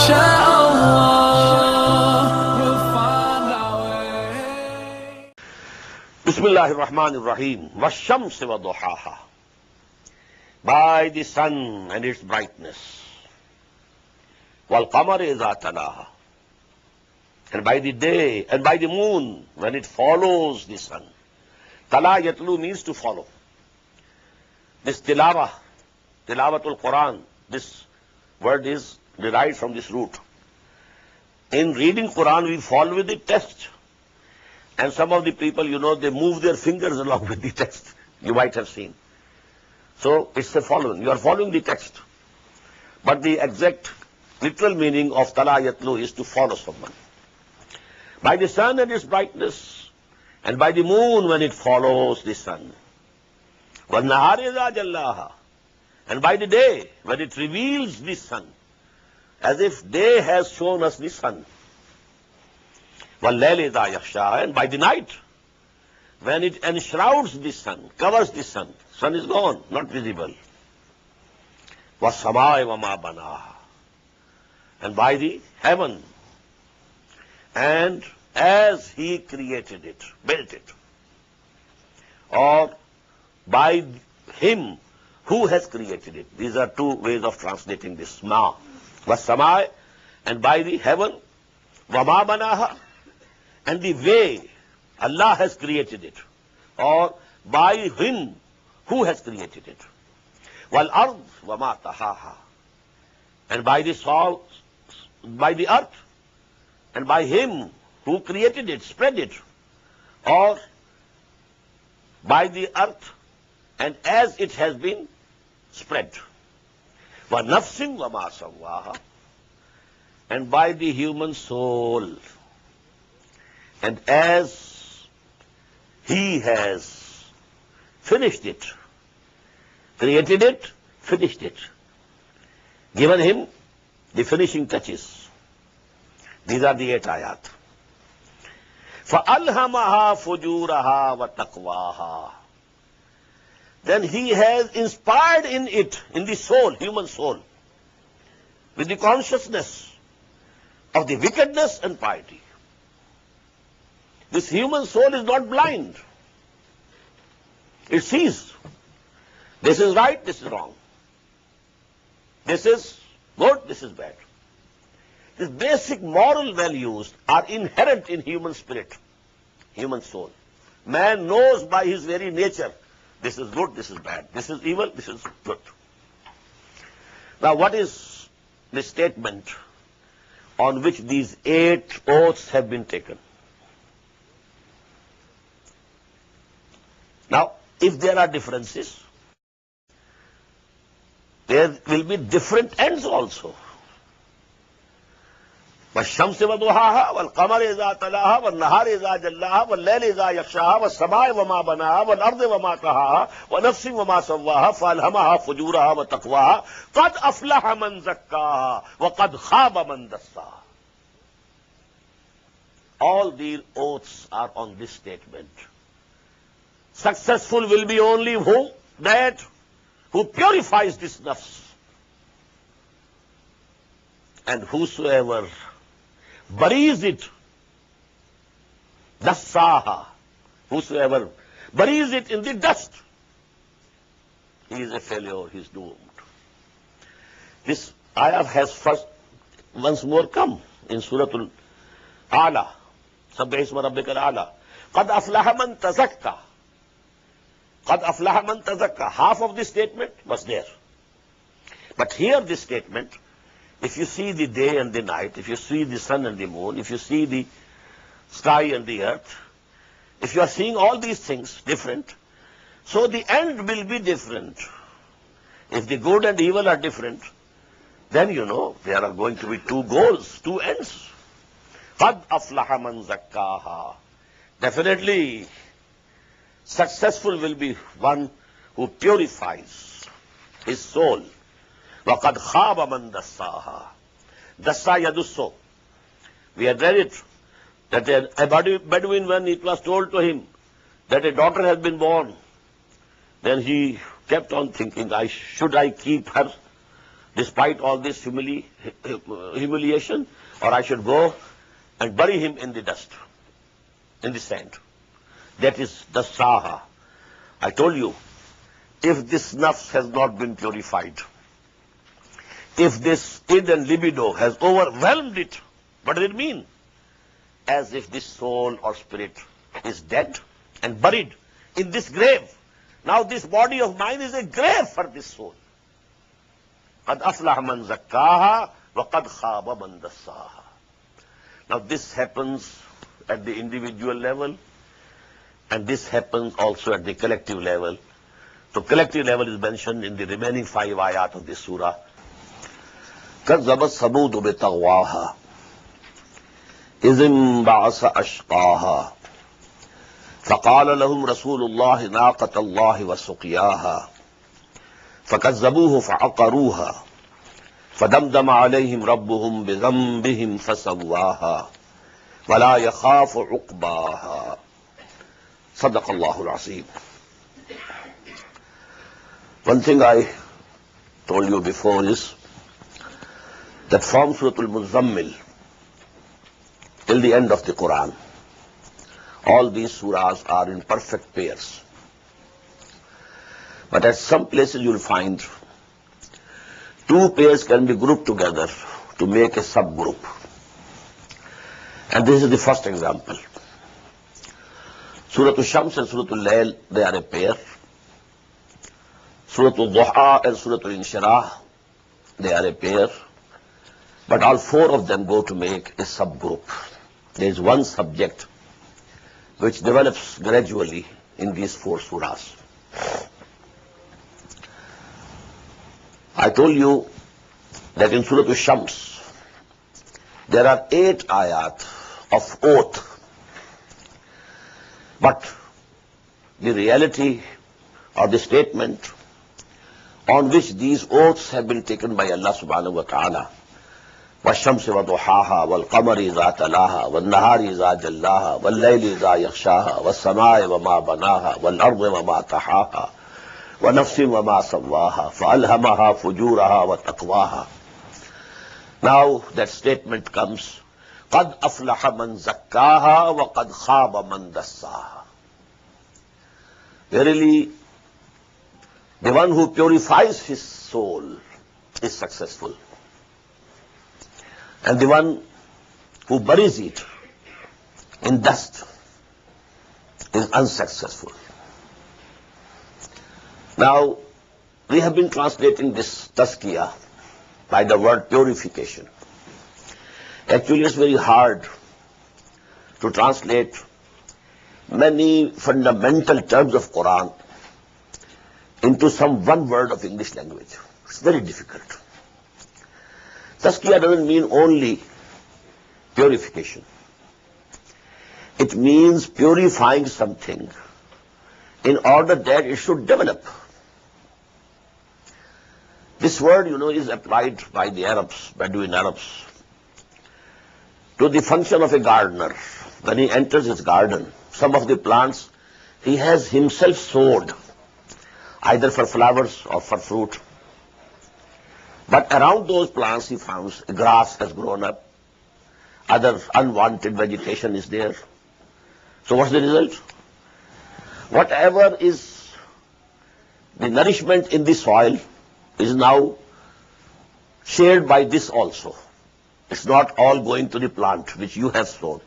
Inshallah, we'll find our way. Bismillahir Rahmanir Rahim. Washamsi wa duhaha. By the sun and its brightness. Wal qamari idha talaha. And by the day and by the moon when it follows the sun. Tala yatlu means to follow. This tilawa, tilawatul Quran, this word is derived from this root. In reading Quran, we follow with the text. And some of the people, they move their fingers along with the text. You might have seen. So it's the following. You are following the text. But the exact literal meaning of tala yatlu is to follow someone. By the sun and its brightness, and by the moon when it follows the sun. وَالنَّهَارِ إِذَا جَلَّاهَا. And by the day when it reveals the sun, as if day has shown us the sun. وَاللَّيْلِ إِذَا يَغْشَاهَا. And by the night when it enshrouds the sun, covers the sun. Sun is gone, not visible. وَالسَّمَاءِ وَمَا بَنَاهَا. And by the heaven, and as he created it, built it, or by him who has created it. These are two ways of translating this. Ma was samai, and by the heaven, wama banaha, and the way Allah has created it, or by him who has created it. Wal ard wama tahaha, and by the soul, by the earth, and by him who created it, spread it, or by the earth, and as it has been spread. Wa nafsin wa ma sawwaha, and by the human soul, and as he has finished it, created it, finished it, given him the finishing touches. These are the 8 ayat. فَأَلْهَمَهَا فُجُورَهَا وَتَقْوَاهَا. Then he has inspired in it, in the soul, human soul, with the consciousness of the wickedness and piety. This human soul is not blind. It sees. This is right, this is wrong. This is good, this is bad. These basic moral values are inherent in human spirit, human soul. Man knows by his very nature, this is good, this is bad, this is evil, this is good. Now what is the statement on which these 8 oaths have been taken? Now, if there are differences, there will be different ends also. وَالشَّمْسِ وَضُحَاهَا وَالْقَمَرِ إِذَا تَلَاهَا وَالنَّهَارِ إِذَا جَلَّاهَا وَاللَّيْلِ إِذَا يَغْشَاهَا وَالسَّمَاءِ وَمَا بَنَاهَا وَالْأَرْضِ وَمَا طَحَاهَا وَنَفْسٍ وَمَا سَوَّاهَا فَأَلْهَمَهَا فُجُورَهَا وَتَقْوَاهَا قَدْ أَفْلَحَ مَنْ زَكَّاهَا وَقَدْ خَابَ مَنْ دَسَّاهَا. All these oaths are on this statement. Successful will be only who? That who purifies this nafs. And whosoever buries it, dassaha, whosoever buries it in the dust, he is a failure, he is doomed. This ayah has first once more come in Surah Al-A'la, Sabbih isma rabbika al-A'la. Qad aflaha man tazakka. Qad aflaha man tazakka. Half of this statement was there. But here this statement, if you see the day and the night, if you see the sun and the moon, if you see the sky and the earth, if you are seeing all these things different, so the end will be different. If the good and evil are different, then there are going to be 2 goals, 2 ends. Qad aflaha man zakkaha. Definitely, successful will be one who purifies his soul. وَقَدْ خَابَ مَنْ دَسَّاهَا. Dassa yadusso. We had read it, that a Bedouin, when it was told to him that a daughter has been born, then he kept on thinking, should I keep her despite all this humiliation, or I should go and bury him in the dust, in the sand. That is the saha. I told you, if this nafs has not been purified, if this id and libido has overwhelmed it, what does it mean? As if this soul or spirit is dead and buried in this grave. Now this body of mine is a grave for this soul. قَدْ أَفْلَحَ مَنْ زَكَّاهَا وَقَدْ خَابَ مَنْ دَسَّاهَا. Now this happens at the individual level, and this happens also at the collective level. So collective level is mentioned in the remaining 5 ayat of this surah. كَذَّبَتْ ثَمُودُ بِطَغْوَاهَا إِذِ انبَعَثَ أَشْقَاهَا فَقَالَ لَهُمْ رَسُولُ اللَّهِ نَاقَةَ اللَّهِ وَسُقْيَاهَا فَكَذَّبُوهُ فَعَقَرُوهَا فَدَمْدَمَ عَلَيْهِمْ رَبُّهُمْ بِذَنبِهِمْ فَسَوَّاهَا وَلَا يَخَافُ عُقْبَاهَا. صدق الله العظيم. One thing I told you before is that from Surah Al-Muzammil till the end of the Quran, all these surahs are in perfect pairs. But at some places you will find 2 pairs can be grouped together to make a subgroup. And this is the first example. Surah Al-Shams and Surah Al-Layl, they are a pair. Surah Al-Duha and Surah Al-Inshirah, they are a pair. But all 4 of them go to make a subgroup. There is one subject which develops gradually in these 4 surahs. I told you that in Surah Al-Shams there are 8 ayat of oath. But the reality or the statement on which these oaths have been taken by Allah subhanahu wa ta'ala, وَالشَّمْسِ وَضُحَاهَا وَالْقَمَرِ إِذَا تَلَاهَا وَالنَّهَارِ إِذَا جَلَّاهَا وَاللَّيْلِ إِذَا يَغْشَاهَا وَالسَّمَاءِ وَمَا بَنَاهَا وَالْأَرْضِ وَمَا طَحَاهَا وَنَفْسٍ وَمَا سَوَّاهَا فَأَلْهَمَهَا فُجُورَهَا وَتَقْوَاهَا. Now that statement comes, قَدْ أَفْلَحَ مَنْ زَكَّاهَا وَقَدْ خَابَ مَنْ دَسَّاهَا. Verily, the one who purifies his soul is successful, and the one who buries it in dust is unsuccessful. Now, we have been translating this tazkiyah by the word purification. Actually, it's very hard to translate many fundamental terms of Quran into some one word of English language. It's very difficult. Tazkiyah doesn't mean only purification. It means purifying something in order that it should develop. This word, is applied by the Arabs, Bedouin Arabs, to the function of a gardener. When he enters his garden, some of the plants he has himself sowed, either for flowers or for fruit. But around those plants he finds grass has grown up, other unwanted vegetation is there. So what's the result? Whatever is the nourishment in the soil is now shared by this also. It's not all going to the plant which you have sown.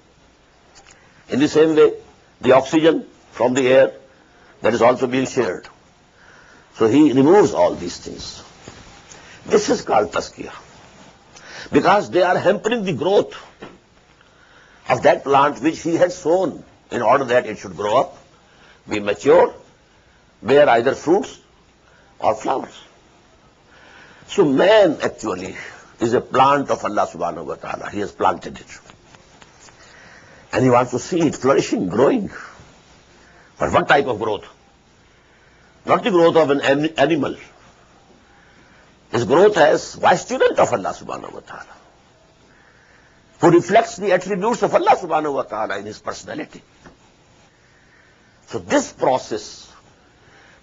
In the same way, the oxygen from the air, that is also being shared. So he removes all these things. This is called tazkiyah, because they are hampering the growth of that plant which he has sown in order that it should grow up, be mature, bear either fruits or flowers. So man actually is a plant of Allah subhanahu wa ta'ala. He has planted it. And he wants to see it flourishing, growing. But what type of growth? Not the growth of an animal. His growth as vice student of Allah subhanahu wa ta'ala, who reflects the attributes of Allah subhanahu wa ta'ala in his personality. So this process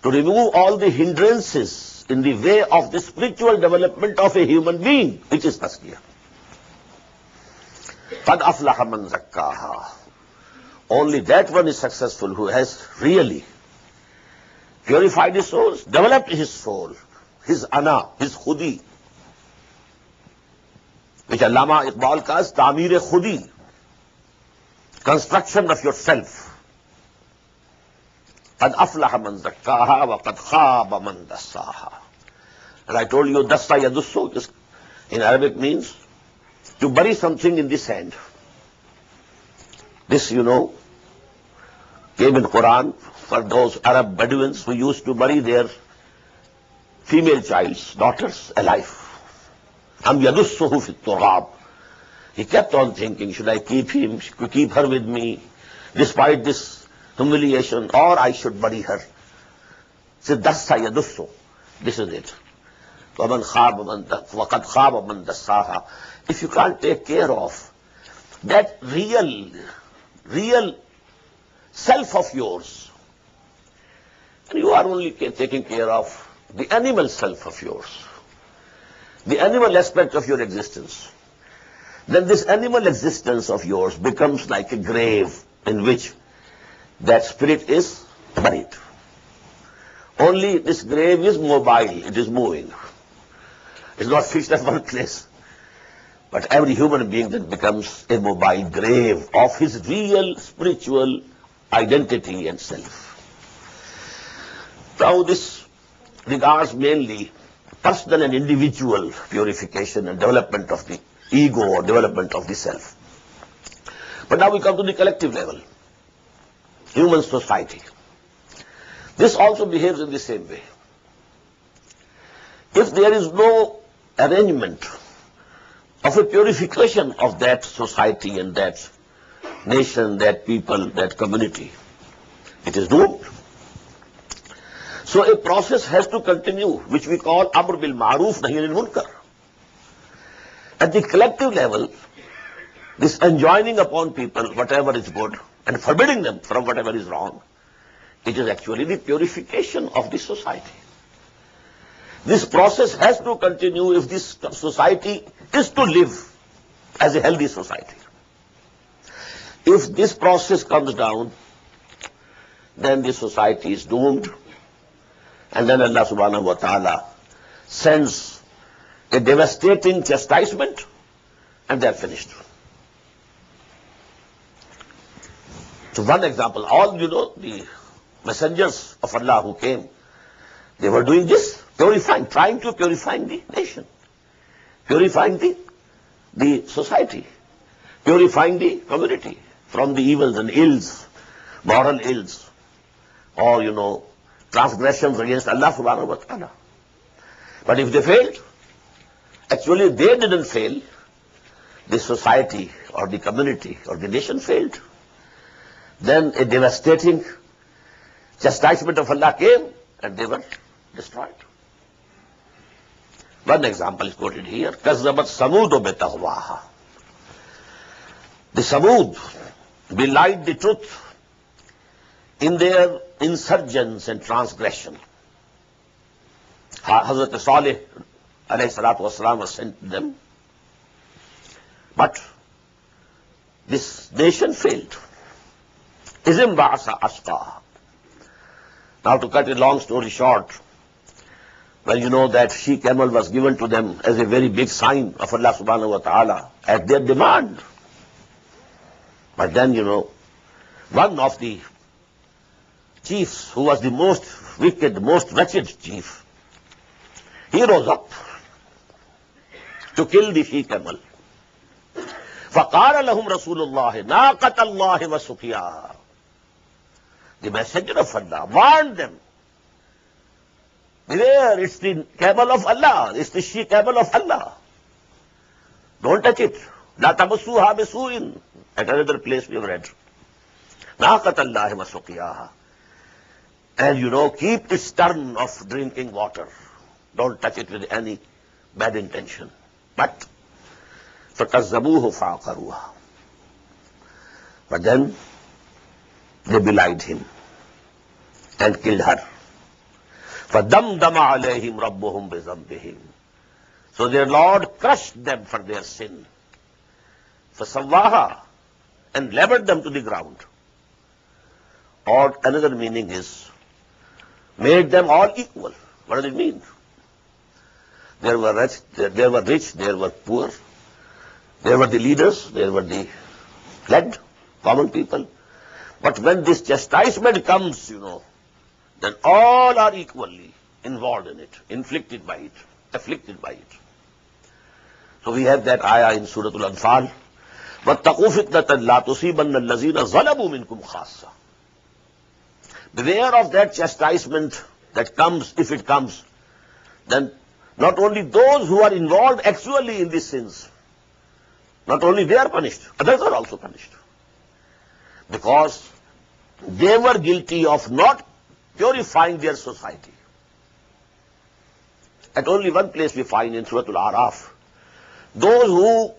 to remove all the hindrances in the way of the spiritual development of a human being, which is tazkiyah. قَدْ أَفْلَحَ مَنْ زَكَّاهَا. Only that one is successful who has really purified his soul, developed his soul, his ana, his khudi, which Allama Iqbal calls ta'mir khudi, construction of yourself. قَدْ أَفْلَحَ مَنْ زَكَّاهَا وَقَدْ خَابَ مَنْ دَسَّاهَا. And I told you, dassa yadussu in Arabic means to bury something in the sand. This, you know, came in Quran for those Arab Bedouins who used to bury their female child's daughters alive. Am yadussuhu fit turab. He kept on thinking, should I keep him, keep her with me, despite this humiliation, or I should bury her. So dassa yadussu. This is it. وَمَنْ خَابَ وَقَدْ خَابَ مَنْ دَسَّاهَا. If you can't take care of that real self of yours, and you are only taking care of the animal self of yours, the animal aspect of your existence, then this animal existence of yours becomes like a grave in which that spirit is buried. Only this grave is mobile, it is moving. It's not fixed at one place. But every human being then becomes a mobile grave of his real spiritual identity and self. Now this regards mainly personal and individual purification and development of the ego or development of the self. But now we come to the collective level, human society. This also behaves in the same way. If there is no arrangement of a purification of that society and that nation, that people, that community, it is doomed. So a process has to continue, which we call Amr bil Ma'ruf Nahy anil Munkar. At the collective level, this enjoining upon people whatever is good and forbidding them from whatever is wrong, it is actually the purification of the society. This process has to continue if this society is to live as a healthy society. If this process comes down, then the society is doomed, and then Allah subhanahu wa ta'ala sends a devastating chastisement, and they are finished. So one example, all the messengers of Allah who came, they were doing this, purifying, trying to purify the nation, purifying the society, purifying the community from the evils and ills, moral ills, or, transgressions against Allah subhanahu wa ta'ala. But if they failed, actually they didn't fail, the society or the community or the nation failed. Then a devastating chastisement of Allah came and they were destroyed. One example is quoted here. كَذَّبَتْ ثَمُودُ بِتَغْوَاهَا. The Samud belied the truth in their insurgence and transgression. Hazrat Salih alayhi salatu wasalam was sent to them. But this nation failed. إِذٍ بَعَثَ أَشْقَاهَا. Now to cut a long story short, well, you know that she-camel was given to them as a very big sign of Allah subhanahu wa ta'ala at their demand. But then, one of the chiefs, who was the most wicked, most wretched chief, he rose up to kill the she-camel. فَقَالَ لَهُمْ رَسُولُ اللَّهِ نَاقَةَ اللَّهِ وَسُقْيَاهَا. The messenger of Allah warned them. Beware, it's the camel of Allah, it's the she-camel of Allah. Don't touch it. لَا تَمَسُّوهَا بِسُوءٍ. At another place we have read. نَاقَةَ اللَّهِ وَسُقْيَاهَا. And keep its turn of drinking water. Don't touch it with any bad intention. But فَكَذَّبُوهُ فَعَقَرُوهَا. But then they belied him and killed her. فَدَمْدَمَ عَلَيْهِمْ رَبُّهُمْ بِذَنبِهِمْ. So their Lord crushed them for their sin. فَسَوَّاهَا, and leveled them to the ground. Or another meaning is, made them all equal. What does it mean? There were rich, there were poor. There were the leaders, there were the led, common people. But when this chastisement comes, then all are equally involved in it, inflicted by it, afflicted by it. So we have that ayah in Surah Al-Anfal. وَاتَّقُوا فِتْنَةً لَا تُصِيبَنَّ الَّذِينَ ظَلَمُوا مِنْكُمْ خَاصَّةً. Beware of that chastisement that comes, if it comes. Then not only those who are involved actually in these sins, not only they are punished, others are also punished. Because they were guilty of not purifying their society. At only one place we find in Surah Al-Araf, those who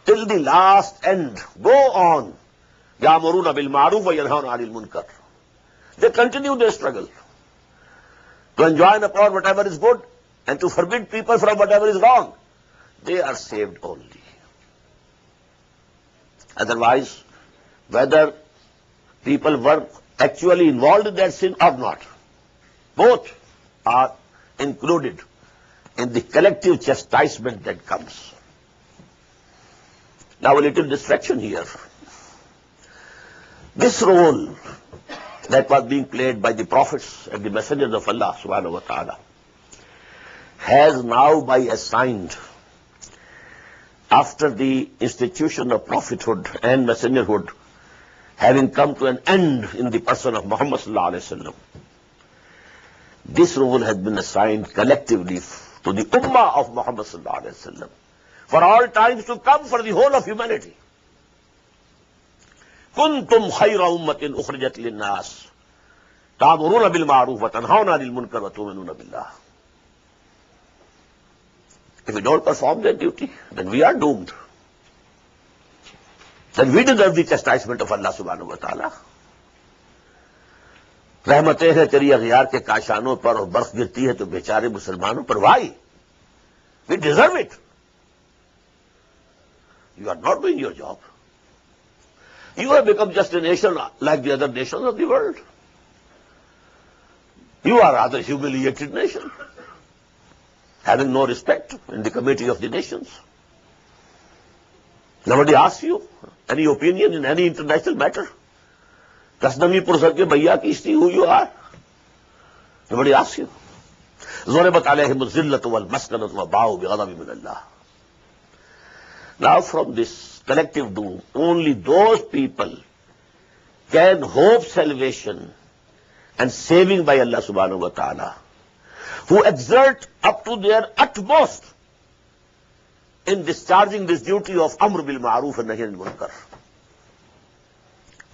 till the last end go on, يَأْمُرُونَ بِالْمَعْرُوفِ وَيَنْهَوْنَ عَنِ الْمُنْكَرِ. They continue their struggle to enjoin upon whatever is good and to forbid people from whatever is wrong. They are saved only. Otherwise, whether people were actually involved in that sin or not, both are included in the collective chastisement that comes. Now a little distraction here. This role that was being played by the prophets and the messengers of Allah subhanahu wa ta'ala has now by assigned, after the institution of prophethood and messengerhood having come to an end in the person of Muhammad sallallahu alaihi wasallam, this role has been assigned collectively to the ummah of Muhammad sallallahu alaihi wasallam for all times to come, for the whole of humanity. كنتم خير أمة أخرجت للناس تأمرون بالمعروف وتنهون عن المنكر وتؤمنون بالله. If we don't perform that duty, then we are doomed. Then we deserve the chastisement of Allah subhanahu wa ta'ala. रहमतें हैं तेरी अगयार के काशानों पर और बर्फ गिरती है तो बेचारे मुसलमानों पर. Why? We deserve it. You are not doing your job. You have become just a nation like the other nations of the world. You are a rather humiliated nation, having no respect in the committee of the nations. Nobody asks you any opinion in any international matter. Kasnami Pursar ke bhaiya kishti, who you are. Nobody asks you. ضربت عليهم الذلة والمسكنة وباءوا بغضب من الله. Now from this collective doom, only those people can hope salvation and saving by Allah subhanahu wa ta'ala who exert up to their utmost in discharging this duty of Amr bil Ma'ruf and Nahy anil Munkar.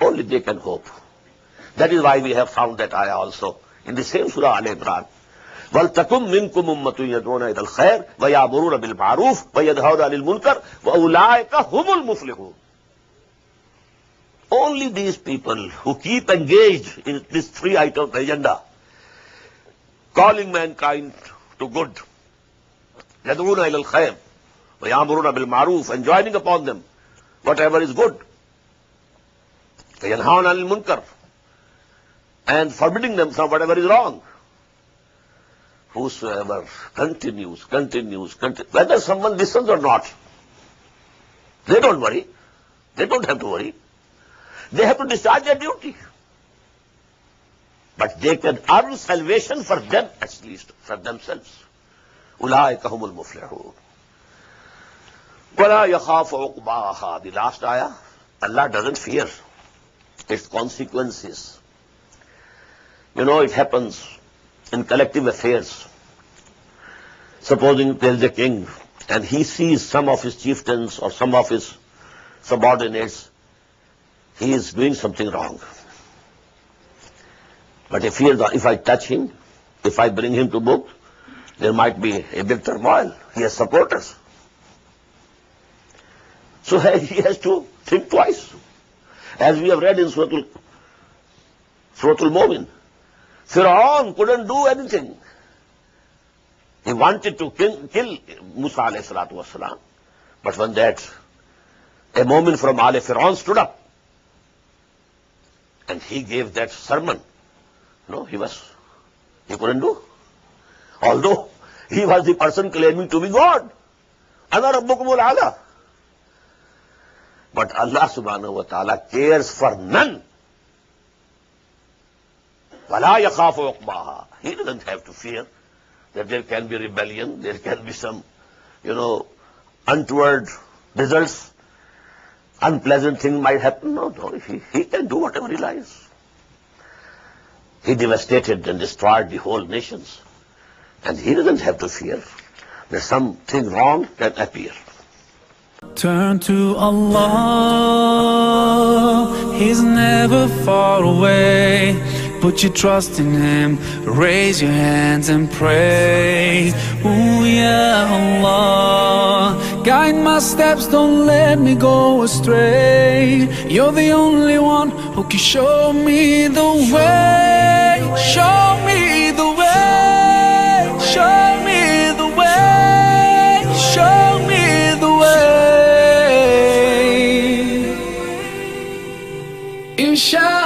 Only they can hope. That is why we have found that ayah also in the same Surah Al-Imran. وَلْتَكُمْ مِنْكُمْ أُمَّةٌ يَدْعُونَ إِلَى الْخَيْرِ وَيَأْمُرُونَ بِالْمَعْرُوفِ وَيَنْهَوْنَ عَنِ الْمُنْكَرِ وَأُولَٰئِكَ هُمُ الْمُفْلِحُونَ. Only these people who keep engaged in this three-item agenda, calling mankind to good, يَدْعُونَ إِلَى الْخَيْرِ وَيَأْمُرُونَ بِالْمَعْرُوفِ, and joining upon them whatever is good, وَيَنْهَوْنَ عَنِ الْمُنْكَرِ, and forbidding them from whatever is wrong. Whosoever continues, whether someone listens or not, they don't worry. They don't have to worry. They have to discharge their duty. But they can earn salvation for them, at least, for themselves. أُولَٰئِكَ هُمُ الْمُفْلِحُونَ. وَلَا يَخَافُ عُقْبَاهَا. The last ayah, Allah doesn't fear its consequences. It happens in collective affairs. Supposing there is a king and he sees some of his chieftains or some of his subordinates, he is doing something wrong. But if I touch him, if I bring him to book, there might be a big turmoil. He has supporters. So he has to think twice. As we have read in Surah Al-Mu'min, Fir'aun couldn't do anything. He wanted to kill Musa alayhi salatu wasalam, but when that, a moment from Ali Fir'aun stood up, and he gave that sermon. No, he couldn't do. Although he was the person claiming to be God. Ana rabbukumul ala. But Allah subhanahu wa ta'ala cares for none. وَلَا يَخَافُ عُقْبَاهَا. He doesn't have to fear that there can be rebellion, there can be some, untoward results, unpleasant thing might happen. No, he can do whatever he likes. He devastated and destroyed the whole nations. And he doesn't have to fear that something wrong can appear. Turn to Allah, He's never far away. Put your trust in Him, raise your hands and pray. Ooh, ya Allah, guide my steps, don't let me go astray. You're the only one who can show me the way. Show me the way. Show me the way. Show me the way. Inshallah.